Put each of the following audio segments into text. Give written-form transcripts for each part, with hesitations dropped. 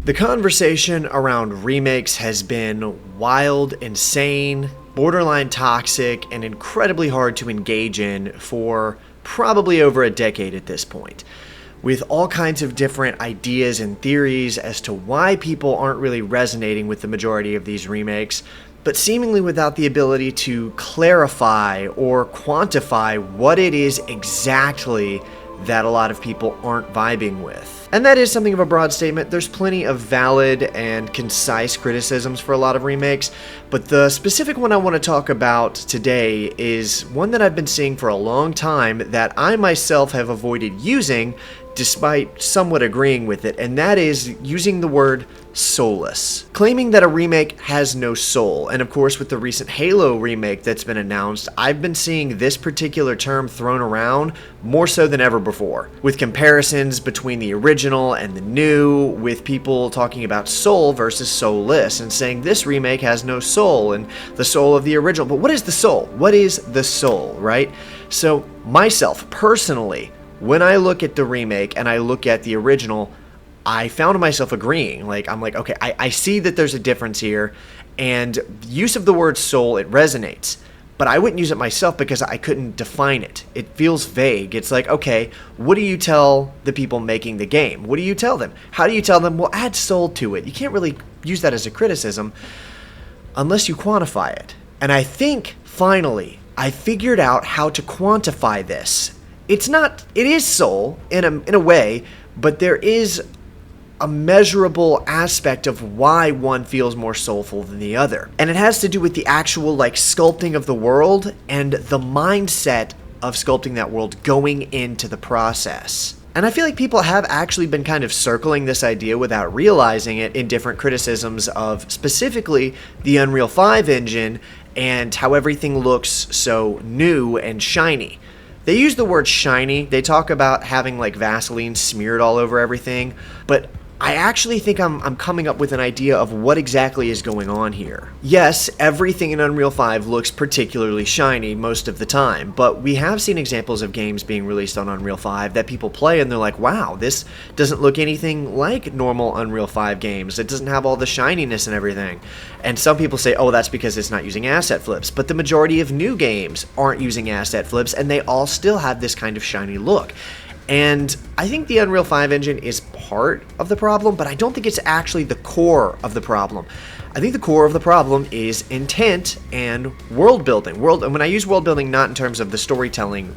The conversation around remakes has been wild, insane, borderline toxic, and incredibly hard to engage in for probably over a decade at this point, with all kinds of different ideas and theories as to why people aren't really resonating with the majority of these remakes, but seemingly without the ability to clarify or quantify what it is exactly that a lot of people aren't vibing with. And that is something of a broad statement. There's plenty of valid and concise criticisms for a lot of remakes, but the specific one I want to talk about today is one that I've been seeing for a long time that I myself have avoided using despite somewhat agreeing with it, and that is using the word soulless, claiming that a remake has no soul. And of course, with the recent Halo remake that's been announced, I've been seeing this particular term thrown around more so than ever before, with comparisons between the original and the new, with people talking about soul versus soulless and saying this remake has no soul and the soul of the original. But what is the soul? What is the soul, right? So myself personally, when I look at the remake and I look at the original, I found myself agreeing. I'm like, okay, I see that there's a difference here, and the use of the word soul, it resonates, but I wouldn't use it myself because I couldn't define it. It feels vague. It's like, okay, what do you tell the people making the game? What do you tell them? How do you tell them, well, add soul to it? You can't really use that as a criticism unless you quantify it. And I think, finally, I figured out how to quantify this. It is soul in a way, but there is a measurable aspect of why one feels more soulful than the other. And it has to do with the actual sculpting of the world and the mindset of sculpting that world going into the process. And I feel like people have actually been kind of circling this idea without realizing it in different criticisms of specifically the Unreal 5 engine and how everything looks so new and shiny. They use the word shiny. They talk about having Vaseline smeared all over everything, but I actually think I'm coming up with an idea of what exactly is going on here. Yes, everything in Unreal 5 looks particularly shiny most of the time, but we have seen examples of games being released on Unreal 5 that people play and they're like, wow, this doesn't look anything like normal Unreal 5 games. It doesn't have all the shininess and everything. And some people say, oh, that's because it's not using asset flips, but the majority of new games aren't using asset flips and they all still have this kind of shiny look. And I think the Unreal 5 engine is part of the problem, but I don't think it's actually the core of the problem. I think the core of the problem is intent and world building. And when I use world building, not in terms of the storytelling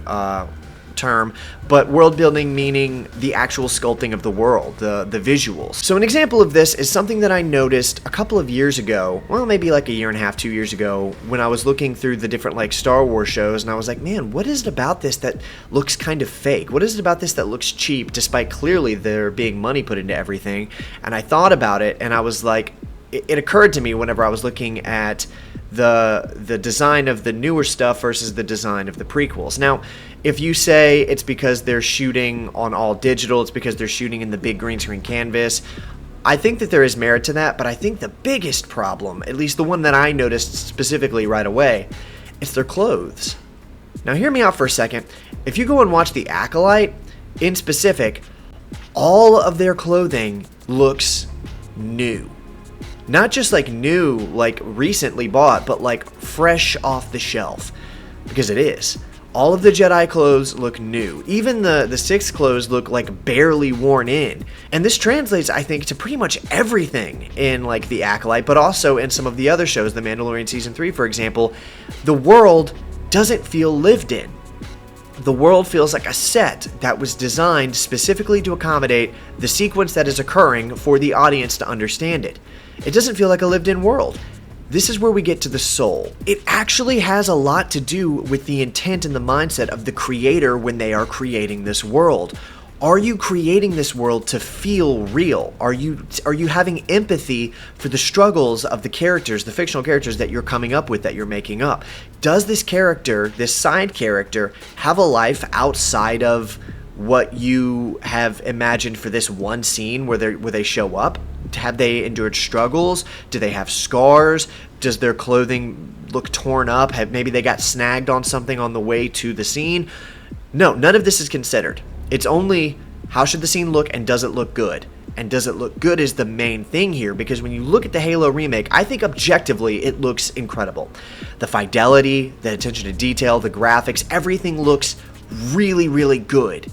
term, but world building meaning the actual sculpting of the world, the visuals. So an example of this is something that I noticed a couple of years ago, well, maybe a year and a half, 2 years ago, when I was looking through the different Star Wars shows, and I was like, man, what is it about this that looks kind of fake? What is it about this that looks cheap, despite clearly there being money put into everything? And I thought about it, and I was like, it occurred to me whenever I was looking at the design of the newer stuff versus the design of the prequels. Now, if you say it's because they're shooting on all digital, it's because they're shooting in the big green screen canvas, I think that there is merit to that, but I think the biggest problem, at least the one that I noticed specifically right away, is their clothes. Now hear me out for a second. If you go and watch The Acolyte, in specific, all of their clothing looks new. Not just new, recently bought, but fresh off the shelf. Because it is. All of the Jedi clothes look new. Even the Sith clothes look barely worn in. And this translates, I think, to pretty much everything in The Acolyte, but also in some of the other shows, The Mandalorian Season 3, for example. The world doesn't feel lived in. The world feels like a set that was designed specifically to accommodate the sequence that is occurring for the audience to understand it. It doesn't feel like a lived-in world. This is where we get to the soul. It actually has a lot to do with the intent and the mindset of the creator when they are creating this world. Are you creating this world to feel real? Are you having empathy for the struggles of the characters, the fictional characters that you're coming up with, that you're making up? Does this character, this side character, have a life outside of what you have imagined for this one scene where they show up? Have they endured struggles? Do they have scars? Does their clothing look torn up? Maybe they got snagged on something on the way to the scene? No, none of this is considered. It's only how should the scene look and does it look good? and does it look good is the main thing here, because when you look at the Halo remake, I think objectively it looks incredible. The fidelity, the attention to detail, the graphics, everything looks really, really good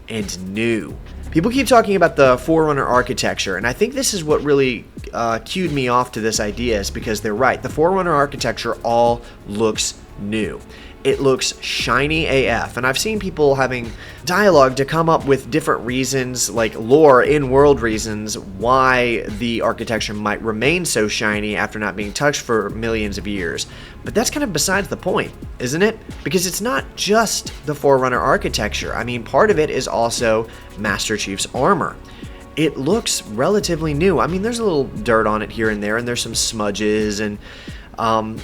and new. People keep talking about the Forerunner architecture, and I think this is what really cued me off to this idea, is because they're right. The Forerunner architecture all looks new. It looks shiny AF, and I've seen people having dialogue to come up with different reasons, like lore, in-world reasons, why the architecture might remain so shiny after not being touched for millions of years. But that's kind of besides the point, isn't it? Because it's not just the Forerunner architecture. I mean, part of it is also Master Chief's armor. It looks relatively new. I mean, there's a little dirt on it here and there, and there's some smudges and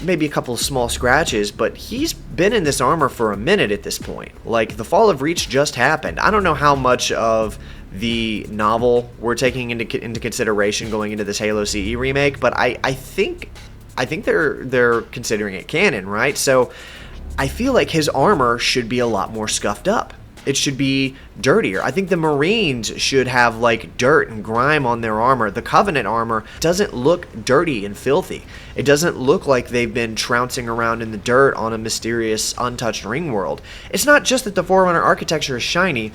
maybe a couple of small scratches, but he's been in this armor for a minute at this point. Like, the Fall of Reach just happened. I don't know how much of the novel we're taking into consideration going into this Halo CE remake, but I think they're considering it canon, right? So I feel like his armor should be a lot more scuffed up. It should be dirtier. I think the Marines should have like dirt and grime on their armor. The Covenant armor doesn't look dirty and filthy. It doesn't look like they've been trouncing around in the dirt on a mysterious, untouched ring world. It's not just that the Forerunner architecture is shiny,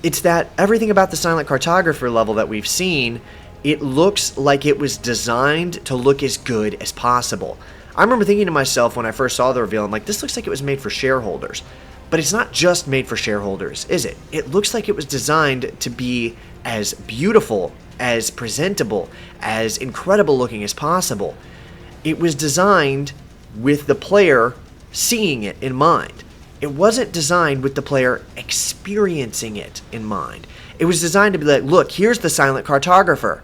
it's that everything about the Silent Cartographer level that we've seen, it looks like it was designed to look as good as possible. I remember thinking to myself when I first saw the reveal, I'm like, this looks like it was made for shareholders. But it's not just made for shareholders, is it? It looks like it was designed to be as beautiful, as presentable, as incredible looking as possible. It was designed with the player seeing it in mind. It wasn't designed with the player experiencing it in mind. It was designed to be like, look, here's the Silent Cartographer,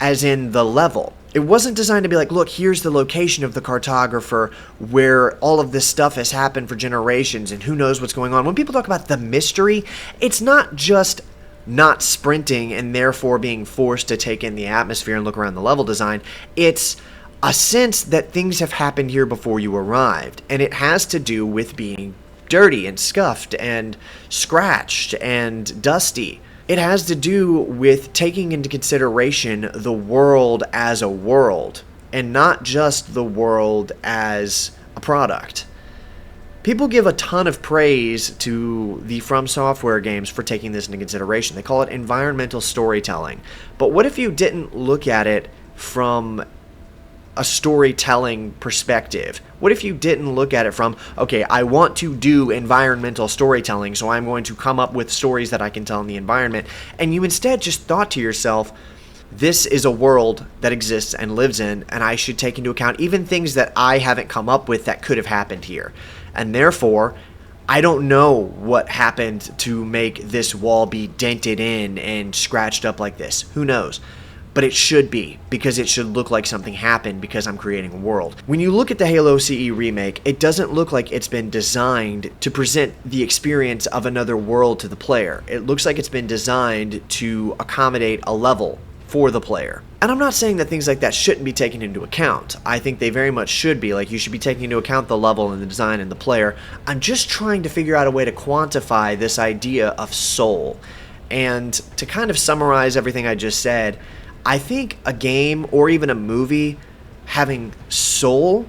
as in the level. It wasn't designed to be like, look, here's the location of the cartographer where all of this stuff has happened for generations and who knows what's going on. When people talk about the mystery, it's not just not sprinting and therefore being forced to take in the atmosphere and look around the level design. It's a sense that things have happened here before you arrived, and it has to do with being dirty and scuffed and scratched and dusty. It has to do with taking into consideration the world as a world, and not just the world as a product. People give a ton of praise to the From Software games for taking this into consideration. They call it environmental storytelling. But what if you didn't look at it from a storytelling perspective? What if you didn't look at it from, okay, I want to do environmental storytelling, so I'm going to come up with stories that I can tell in the environment, and you instead just thought to yourself, this is a world that exists and lives in, and I should take into account even things that I haven't come up with that could have happened here. And therefore, I don't know what happened to make this wall be dented in and scratched up like this. Who knows? But it should be, because it should look like something happened because I'm creating a world. When you look at the Halo CE remake, it doesn't look like it's been designed to present the experience of another world to the player. It looks like it's been designed to accommodate a level for the player. And I'm not saying that things like that shouldn't be taken into account. I think they very much should be. Like, you should be taking into account the level and the design and the player. I'm just trying to figure out a way to quantify this idea of soul. And to kind of summarize everything I just said, I think a game or even a movie having soul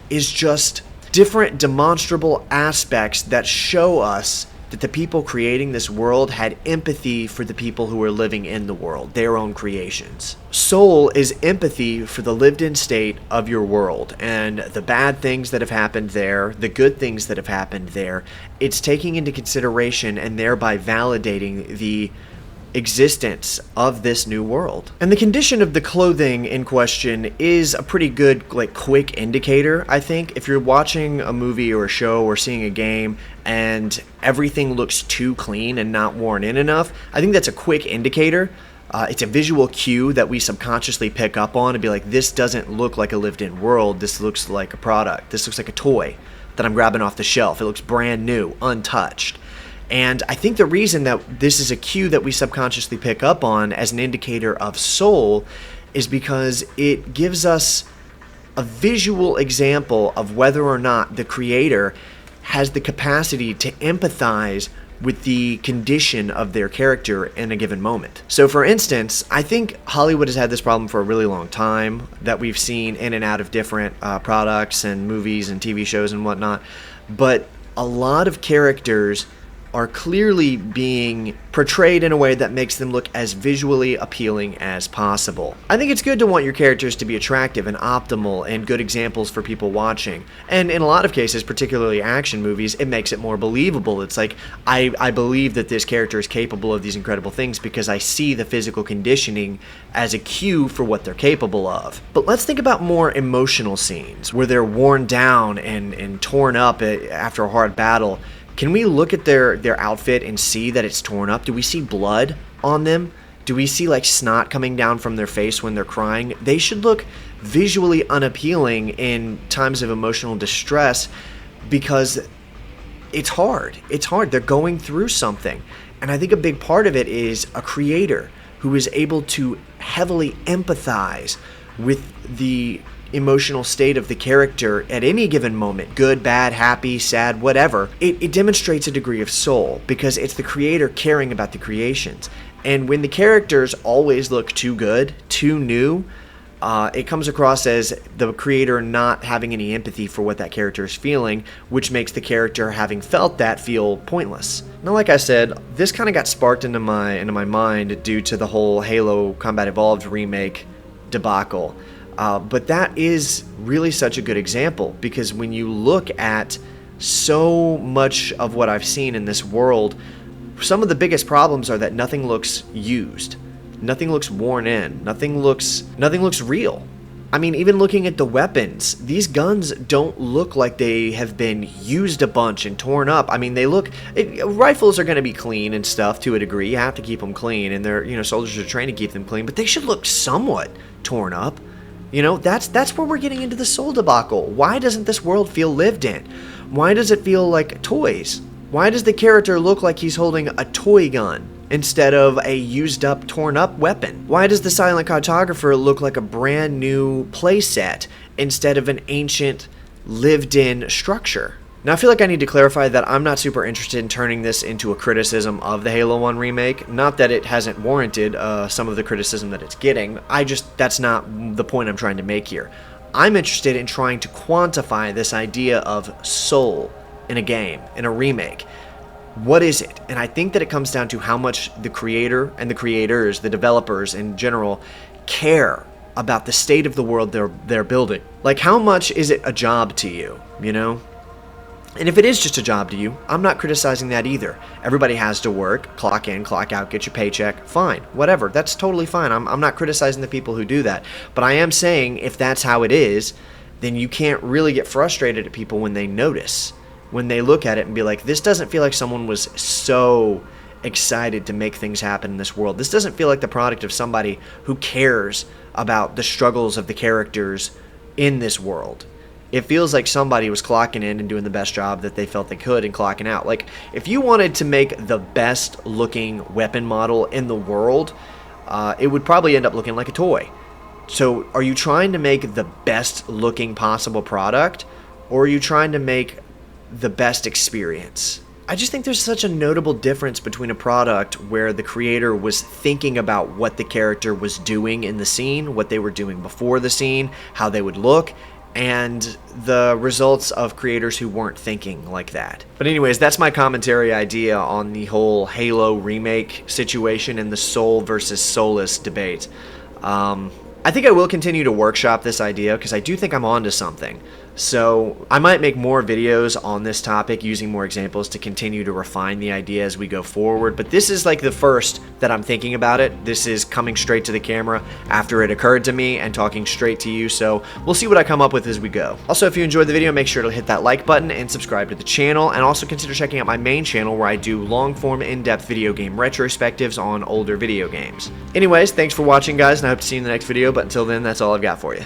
is just different demonstrable aspects that show us that the people creating this world had empathy for the people who are living in the world, their own creations. Soul is empathy for the lived-in state of your world and the bad things that have happened there, the good things that have happened there. It's taking into consideration and thereby validating the existence of this new world. And the condition of the clothing in question is a pretty good, quick indicator, I think. If you're watching a movie or a show or seeing a game and everything looks too clean and not worn in enough, I think that's a quick indicator. It's a visual cue that we subconsciously pick up on and be like, this doesn't look like a lived-in world. This looks like a product. This looks like a toy that I'm grabbing off the shelf. It looks brand new, untouched. And I think the reason that this is a cue that we subconsciously pick up on as an indicator of soul is because it gives us a visual example of whether or not the creator has the capacity to empathize with the condition of their character in a given moment. So for instance, I think Hollywood has had this problem for a really long time that we've seen in and out of different products and movies and TV shows and whatnot, but a lot of characters are clearly being portrayed in a way that makes them look as visually appealing as possible. I think it's good to want your characters to be attractive and optimal and good examples for people watching. And in a lot of cases, particularly action movies, it makes it more believable. It's like, I believe that this character is capable of these incredible things because I see the physical conditioning as a cue for what they're capable of. But let's think about more emotional scenes where they're worn down and torn up after a hard battle. Can we look at their outfit and see that it's torn up? Do we see blood on them? Do we see like snot coming down from their face when they're crying? They should look visually unappealing in times of emotional distress because it's hard. It's hard. They're going through something. And I think a big part of it is a creator who is able to heavily empathize with the emotional state of the character at any given moment, good, bad, happy, sad, whatever. It demonstrates a degree of soul because it's the creator caring about the creations. And when the characters always look too good, too new, it comes across as the creator not having any empathy for what that character is feeling, which makes the character having felt that feel pointless. Now, like I said, this kind of got sparked into my mind due to the whole Halo Combat Evolved remake debacle. But that is really such a good example because when you look at so much of what I've seen in this world, some of the biggest problems are that nothing looks used. Nothing looks worn in. Nothing looks real. I mean, even looking at the weapons, these guns don't look like they have been used a bunch and torn up. I mean, rifles are going to be clean and stuff to a degree. You have to keep them clean, and soldiers are trained to keep them clean, but they should look somewhat torn up. That's where we're getting into the soul debacle. Why doesn't this world feel lived in? Why does it feel like toys? Why does the character look like he's holding a toy gun instead of a used up, torn up weapon? Why does the silent cartographer look like a brand new playset instead of an ancient, lived in structure? Now, I feel like I need to clarify that I'm not super interested in turning this into a criticism of the Halo 1 remake. Not that it hasn't warranted some of the criticism that it's getting. That's not the point I'm trying to make here. I'm interested in trying to quantify this idea of soul in a game, in a remake. What is it? And I think that it comes down to how much the creator and the creators, the developers in general, care about the state of the world they're building. Like, how much is it a job to you, And if it is just a job to you, I'm not criticizing that either. Everybody has to work, clock in, clock out, get your paycheck, fine, whatever. That's totally fine. I'm not criticizing the people who do that. But I am saying if that's how it is, then you can't really get frustrated at people when they notice, when they look at it and be like, this doesn't feel like someone was so excited to make things happen in this world. This doesn't feel like the product of somebody who cares about the struggles of the characters in this world. It feels like somebody was clocking in and doing the best job that they felt they could and clocking out. Like, if you wanted to make the best looking weapon model in the world, it would probably end up looking like a toy. So are you trying to make the best looking possible product, or are you trying to make the best experience? I just think there's such a notable difference between a product where the creator was thinking about what the character was doing in the scene, what they were doing before the scene, how they would look, and the results of creators who weren't thinking like that. But anyways, that's my commentary idea on the whole Halo remake situation and the soul versus soulless debate. I think I will continue to workshop this idea because I do think I'm onto something. So I might make more videos on this topic using more examples to continue to refine the idea as we go forward. But this is like the first that I'm thinking about it. This is coming straight to the camera after it occurred to me and talking straight to you. So we'll see what I come up with as we go. Also, if you enjoyed the video, make sure to hit that like button and subscribe to the channel. And also consider checking out my main channel where I do long-form, in-depth video game retrospectives on older video games. Anyways, thanks for watching, guys, and I hope to see you in the next video. But until then, that's all I've got for you.